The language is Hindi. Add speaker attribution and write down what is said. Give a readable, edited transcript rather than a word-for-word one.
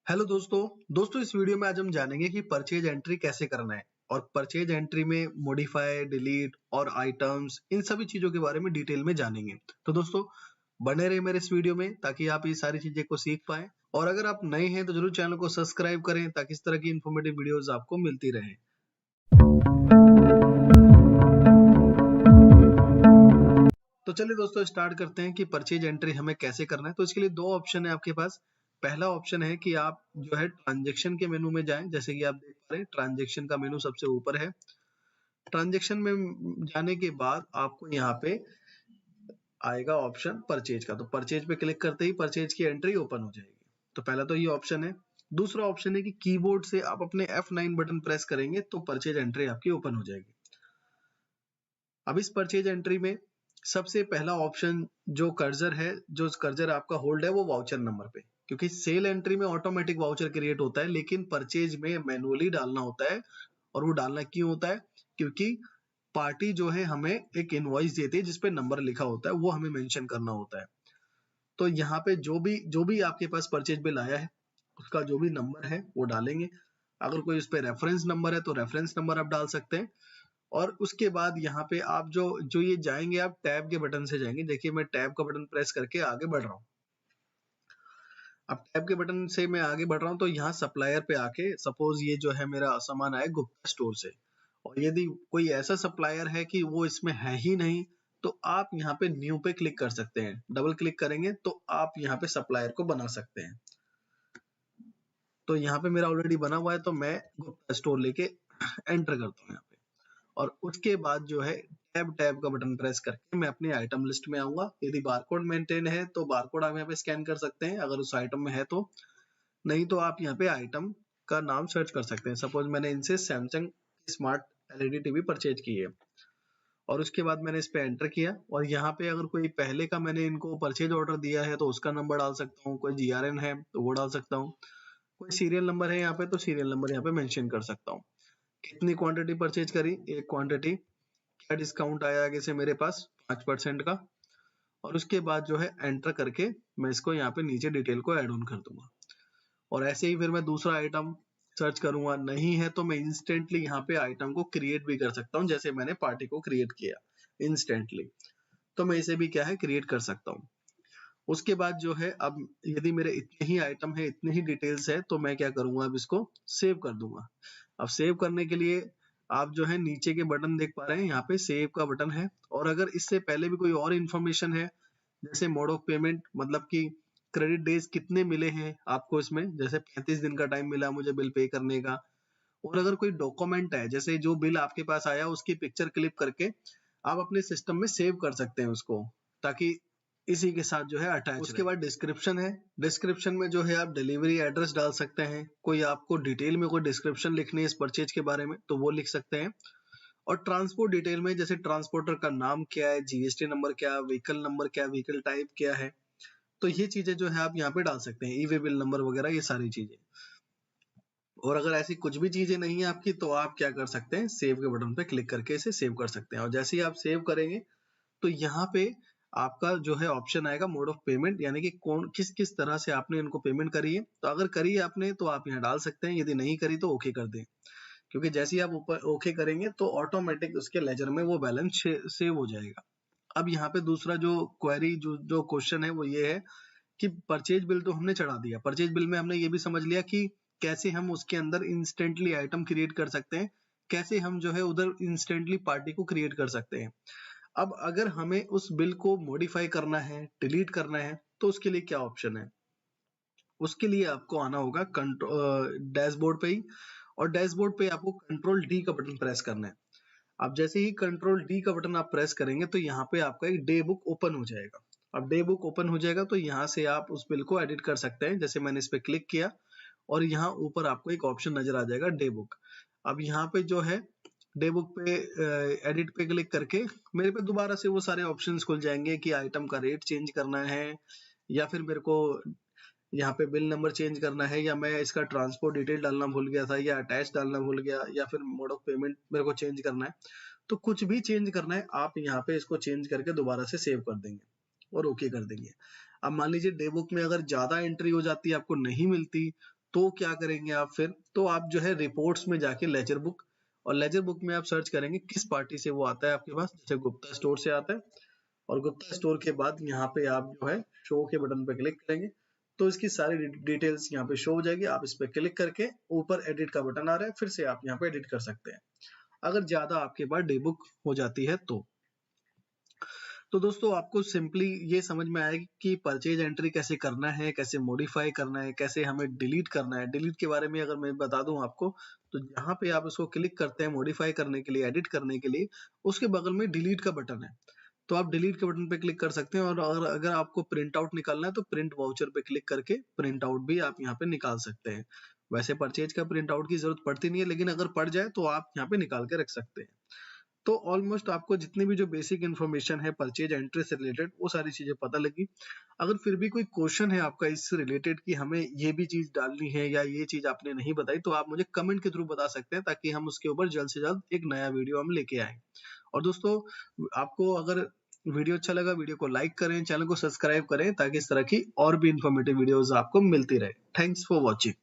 Speaker 1: हेलो दोस्तों इस वीडियो में आज हम जानेंगे कि परचेज एंट्री कैसे करना है और परचेज एंट्री में मॉडिफाई, डिलीट और आइटम्स इन सभी चीजों के बारे में डिटेल में जानेंगे। तो दोस्तों बने रहिए मेरे इस वीडियो में ताकि आप ये सारी चीजें को सीख पाएं और अगर आप नए हैं तो जरूर चैनल को सब्सक्राइब करें ताकि इस तरह की इन्फॉर्मेटिव वीडियोस आपको मिलती रहे। तो चलिए दोस्तों स्टार्ट करते हैं कि परचेज एंट्री हमें कैसे करना है। तो इसके लिए दो ऑप्शन है आपके पास। पहला ऑप्शन है कि आप जो है ट्रांजैक्शन के मेनू में जाएं, जैसे कि आप देख पा रहे हैं ट्रांजैक्शन का मेनू सबसे ऊपर है। ट्रांजैक्शन में जाने के बाद आपको यहाँ पे आएगा ऑप्शन परचेज का, तो परचेज पे क्लिक करते ही परचेज की एंट्री ओपन हो जाएगी। तो पहला तो ये ऑप्शन है। दूसरा ऑप्शन है कि कीबोर्ड से आप अपने F9 बटन प्रेस करेंगे तो परचेज एंट्री आपकी ओपन हो जाएगी। अब इस परचेज एंट्री में सबसे पहला ऑप्शन जो कर्सर है, जो कर्सर आपका होल्ड है वो वाउचर नंबर पे, क्योंकि सेल एंट्री में ऑटोमेटिक वाउचर क्रिएट होता है लेकिन परचेज में मैनुअली डालना होता है। और वो डालना क्यों होता है? क्योंकि पार्टी जो है हमें एक इनवॉइस देती है जिसपे नंबर लिखा होता है, वो हमें मेंशन करना होता है। तो यहाँ पे जो भी आपके पास परचेज बिल आया है उसका जो भी नंबर है वो डालेंगे। अगर कोई उस पर रेफरेंस नंबर है तो रेफरेंस नंबर आप डाल सकते हैं। और उसके बाद यहाँ पे आप जो जो ये जाएंगे, आप टैब के बटन से जाएंगे। देखिए मैं टैब का बटन प्रेस करके आगे बढ़ रहा हूँ। अब टैब के बटन से मैं आगे बढ़ रहा हूँ तो यहाँ सप्लायर पे आके सपोज ये जो है मेरा सामान आया गुप्ता स्टोर से, और यदि कोई ऐसा सप्लायर है कि वो इसमें है ही नहीं तो आप यहाँ पे न्यू पे क्लिक कर सकते हैं। डबल क्लिक करेंगे तो आप यहाँ पे सप्लायर को बना सकते हैं। तो यहाँ पे मेरा ऑलरेडी बना हुआ है तो मैं गुप्ता स्टोर लेके एंटर करता हूँ यहाँ पे। और उसके बाद जो है टैब टैब का बटन प्रेस करके मैं अपनी आइटम लिस्ट में आऊंगा। यदि बारकोड मेंटेन है तो बारकोड आप यहाँ पे स्कैन कर सकते हैं अगर उस आइटम में है तो, नहीं तो आप यहाँ पे आइटम का नाम सर्च कर सकते हैं। सपोज मैंने इनसे Samsung smart LED TV purchase की है और उसके बाद मैंने इस पे एंटर किया और यहाँ पे अगर कोई पहले का मैंने इनको परचेज ऑर्डर दिया है तो उसका नंबर डाल सकता हूँ, कोई जीआरएन है तो वो डाल सकता हूँ, कोई सीरियल नंबर है यहाँ पे तो सीरियल नंबर यहाँ पे मेंशन कर सकता हूँ। कितनी क्वांटिटी परचेज करी, एक क्वांटिटी, क्या डिस्काउंट आया आगे से मेरे पास 5% का, और उसके बाद जो है एंटर करके मैं इसको यहाँ पे नीचे डिटेल को ऐड ऑन कर दूंगा। और ऐसे ही फिर मैं दूसरा आइटम सर्च करूंगा, नहीं है तो मैं इंस्टेंटली यहाँ पे आइटम को क्रिएट भी कर सकता हूँ, जैसे मैंने पार्टी को क्रिएट किया इंस्टेंटली, तो मैं इसे भी क्या है क्रिएट कर सकता हूँ। उसके बाद जो है अब यदि मेरे इतने ही आइटम है, इतने ही डिटेल्स है, तो मैं क्या करूंगा अब इसको सेव कर दूंगा। अब सेव करने के लिए आप जो है नीचे के बटन देख पा रहे हैं, यहाँ पे सेव का बटन है। और अगर इससे पहले भी कोई और इन्फॉर्मेशन है जैसे मोड ऑफ पेमेंट, मतलब कि क्रेडिट डेज कितने मिले हैं आपको इसमें, जैसे 35 दिन का टाइम मिला मुझे बिल पे करने का, और अगर कोई डॉक्यूमेंट है जैसे जो बिल आपके पास आया उसकी पिक्चर क्लिक करके आप अपने सिस्टम में सेव कर सकते हैं उसको, ताकि इसी के साथ जो है अटैच। उसके बाद डिस्क्रिप्शन है। डिस्क्रिप्शन में जो है आप डिलीवरी एड्रेस डाल सकते हैं, कोई आपको डिटेल में कोई डिस्क्रिप्शन लिखनी है इस परचेज के बारे में तो वो लिख सकते हैं। और ट्रांसपोर्ट डिटेल में जैसे ट्रांसपोर्टर का नाम क्या है, जीएसटी नंबर क्या, व्हीकल नंबर क्या, व्हीकल टाइप क्या है, तो ये चीजें जो है आप यहाँ पे डाल सकते हैं, ई वे बिल नंबर वगैरह ये सारी चीजें। और अगर ऐसी कुछ भी चीजें नहीं है आपकी तो आप क्या कर सकते हैं, सेव के बटन पे क्लिक करके इसे सेव कर सकते हैं। और जैसे ही आप सेव करेंगे तो यहाँ पे आपका जो है ऑप्शन आएगा मोड ऑफ पेमेंट, यानी कि कौन किस किस तरह से आपने इनको पेमेंट करी है। तो अगर करी है आपने तो आप यहाँ डाल सकते हैं, यदि नहीं करी तो ओके कर दें, क्योंकि जैसे ही आप ऊपर ओके करेंगे तो ऑटोमेटिक उसके लेजर में वो बैलेंस सेव हो जाएगा। अब यहाँ पे दूसरा जो क्वेरी जो क्वेश्चन है वो ये है कि परचेज बिल तो हमने चढ़ा दिया, परचेज बिल में हमने ये भी समझ लिया कि कैसे हम उसके अंदर इंस्टेंटली आइटम क्रिएट कर सकते हैं, कैसे हम जो है उधर इंस्टेंटली पार्टी को क्रिएट कर सकते हैं। अब अगर हमें उस बिल को मॉडिफाई करना है, डिलीट करना है, तो उसके लिए क्या ऑप्शन है? उसके लिए आपको आना होगा डैशबोर्ड पे ही, और डैशबोर्ड पे आपको कंट्रोल डी का बटन प्रेस करना है। अब जैसे ही कंट्रोल डी का बटन आप प्रेस करेंगे तो यहाँ पे आपका एक डे बुक ओपन हो जाएगा। अब डे बुक ओपन हो जाएगा तो यहाँ से आप उस बिल को एडिट कर सकते हैं। जैसे मैंने इस पे क्लिक किया और यहाँ ऊपर आपको एक ऑप्शन नजर आ जाएगा डे बुक। अब यहाँ पे जो है डे बुक पे एडिट पे क्लिक करके मेरे पे दोबारा से वो सारे ऑप्शंस खुल जाएंगे कि आइटम का रेट चेंज करना है, या फिर मेरे को यहाँ पे बिल नंबर चेंज करना है, या मैं इसका ट्रांसपोर्ट डिटेल डालना भूल गया था, या अटैच डालना भूल गया, या फिर मोड ऑफ पेमेंट मेरे को चेंज करना है। तो कुछ भी चेंज करना है आप यहाँ पे इसको चेंज करके दोबारा से सेव कर देंगे और ओके कर देंगे। अब मान लीजिए डे बुक में अगर ज्यादा एंट्री हो जाती है, आपको नहीं मिलती, तो क्या करेंगे आप फिर, तो आप जो है रिपोर्ट्स में जाके लेजर बुक, और लेजर बुक में आप सर्च करेंगे किस पार्टी से वो आता है आपके पास, जैसे गुप्ता स्टोर से आता है, और गुप्ता स्टोर के बाद यहाँ पे आप जो है शो के बटन पे क्लिक करेंगे तो इसकी सारी डिटेल्स यहाँ पे शो हो जाएगी। आप इस पे क्लिक करके ऊपर एडिट का बटन आ रहा है, फिर से आप यहाँ पे एडिट कर सकते हैं अगर ज्यादा आपके पास डे बुक हो जाती है तो दोस्तों आपको सिंपली ये समझ में आएगी कि परचेज एंट्री कैसे करना है, कैसे मॉडिफाई करना है, कैसे हमें डिलीट करना है। डिलीट के बारे में अगर मैं बता दूं आपको, तो जहाँ पे आप इसको क्लिक करते हैं मॉडिफाई करने के लिए, एडिट करने के लिए, उसके बगल में डिलीट का बटन है, तो आप डिलीट के बटन पे क्लिक कर सकते हैं। और अगर आपको प्रिंट आउट निकालना है तो प्रिंट वाउचर पे क्लिक करके प्रिंट आउट भी आप यहाँ पे निकाल सकते हैं। वैसे परचेज का प्रिंट आउट की जरूरत पड़ती नहीं है, लेकिन अगर पड़ जाए तो आप यहाँ पे निकाल के रख सकते हैं। तो ऑलमोस्ट आपको जितनी भी जो बेसिक इन्फॉर्मेशन है परचेज एंट्री से रिलेटेड वो सारी चीजें पता लगी। अगर फिर भी कोई क्वेश्चन है आपका इससे रिलेटेड कि हमें ये भी चीज डालनी है या ये चीज आपने नहीं बताई, तो आप मुझे कमेंट के थ्रू बता सकते हैं ताकि हम उसके ऊपर जल्द से जल्द एक नया वीडियो हम लेके आए। और दोस्तों आपको अगर वीडियो अच्छा लगा, वीडियो को लाइक करें, चैनल को सब्सक्राइब करें ताकि इस तरह की और भी इंफॉर्मेटिव वीडियोस आपको मिलती रहे। Thanks for watching.